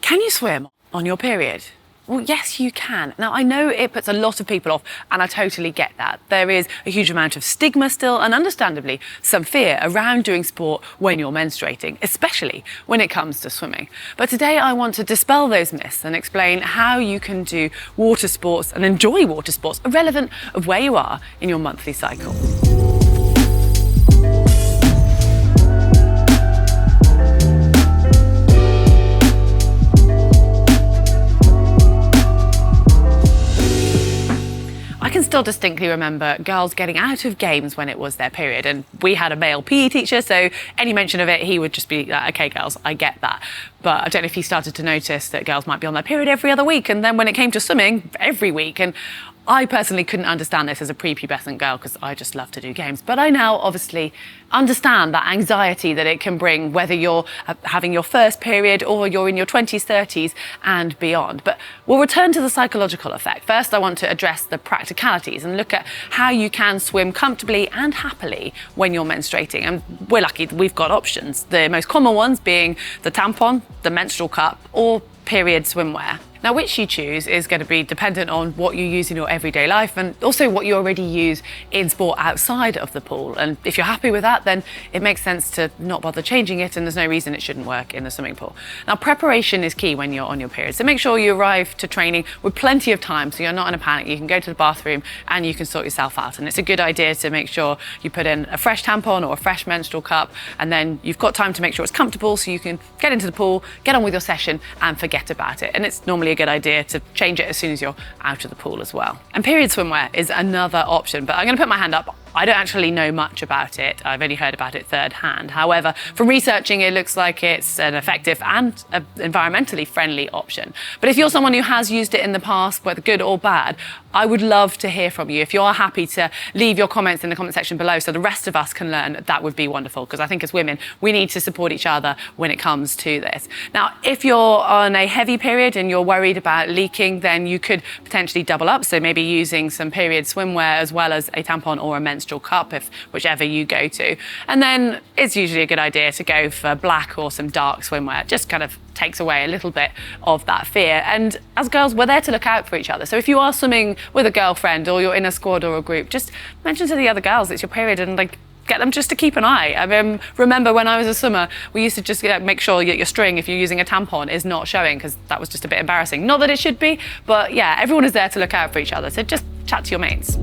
Can you swim on your period? Well, yes, you can. Now, I know it puts a lot of people off, and I totally get that. There is a huge amount of stigma still, and understandably, some fear around doing sport when you're menstruating, especially when it comes to swimming. But today I want to dispel those myths and explain how you can do water sports and enjoy water sports, irrelevant of where you are in your monthly cycle. I can still distinctly remember girls getting out of games when it was their period, and we had a male PE teacher, so any mention of it, he would just be like, okay, girls, I get that. But I don't know if he started to notice that girls might be on their period every other week, and then when it came to swimming, every week. And I personally couldn't understand this as a prepubescent girl because I just love to do games. But I now obviously understand that anxiety that it can bring, whether you're having your first period or you're in your 20s, 30s and beyond. But we'll return to the psychological effect. First, I want to address the practicalities and look at how you can swim comfortably and happily when you're menstruating. And we're lucky that we've got options. The most common ones being the tampon, the menstrual cup, or period swimwear. Now, which you choose is going to be dependent on what you use in your everyday life and also what you already use in sport outside of the pool. And if you're happy with that, then it makes sense to not bother changing it, and there's no reason it shouldn't work in the swimming pool. Now, preparation is key when you're on your period. So make sure you arrive to training with plenty of time so you're not in a panic. You can go to the bathroom and you can sort yourself out. And it's a good idea to make sure you put in a fresh tampon or a fresh menstrual cup, and then you've got time to make sure it's comfortable so you can get into the pool, get on with your session and forget about it. And it's normally a good idea to change it as soon as you're out of the pool as well. And period swimwear is another option, but I'm going to put my hand up. I don't actually know much about it. I've only heard about it third hand. However, from researching, it looks like it's an effective and an environmentally friendly option. But if you're someone who has used it in the past, whether good or bad, I would love to hear from you. If you're happy to leave your comments in the comment section below so the rest of us can learn, that would be wonderful, because I think as women, we need to support each other when it comes to this. Now, if you're on a heavy period and you're worried about leaking, then you could potentially double up. So maybe using some period swimwear as well as a tampon or a menstrual cup, if whichever you go to. And then it's usually a good idea to go for black or some dark swimwear. It just kind of takes away a little bit of that fear. And as girls, we're there to look out for each other. So if you are swimming with a girlfriend or you're in a squad or a group, just mention to the other girls it's your period and get them just to keep an eye. I mean, remember when I was a swimmer, we used to just make sure that your string, if you're using a tampon, is not showing, because that was just a bit embarrassing. Not that it should be, but yeah, everyone is there to look out for each other. So just chat to your mates.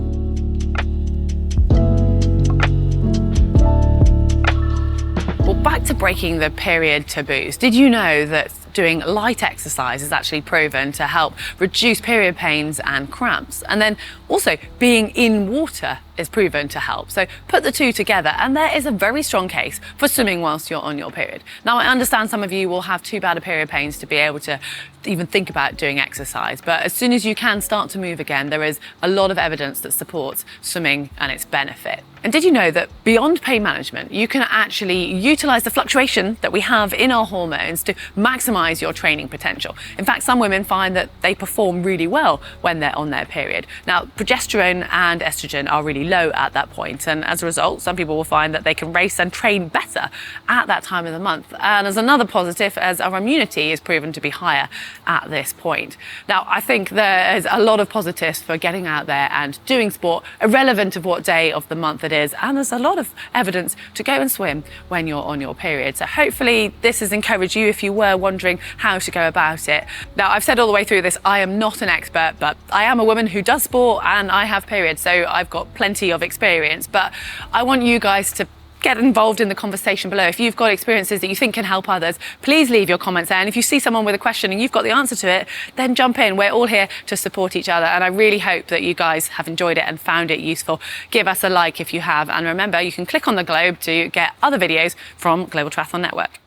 Well, back to breaking the period taboos. Did you know that doing light exercise is actually proven to help reduce period pains and cramps? And then also being in water is proven to help. So put the two together and there is a very strong case for swimming whilst you're on your period. Now, I understand some of you will have too bad a period pains to be able to even think about doing exercise, but as soon as you can start to move again, there is a lot of evidence that supports swimming and its benefit. And did you know that beyond pain management, you can actually utilize the fluctuation that we have in our hormones to maximize your training potential? In fact, some women find that they perform really well when they're on their period. Now, progesterone and estrogen are really low at that point, and as a result, some people will find that they can race and train better at that time of the month. And as another positive, as our immunity is proven to be higher at this point. Now, I think there is a lot of positives for getting out there and doing sport, irrelevant of what day of the month it is, and there's a lot of evidence to go and swim when you're on your period. So hopefully this has encouraged you if you were wondering how to go about it. Now, I've said all the way through this, I am not an expert, but I am a woman who does sport and I have periods, so I've got plenty of experience. But I want you guys to get involved in the conversation below. If you've got experiences that you think can help others, please leave your comments there. And if you see someone with a question and you've got the answer to it, then jump in. We're all here to support each other. And I really hope that you guys have enjoyed it and found it useful. Give us a like if you have. And remember, you can click on the globe to get other videos from Global Triathlon Network.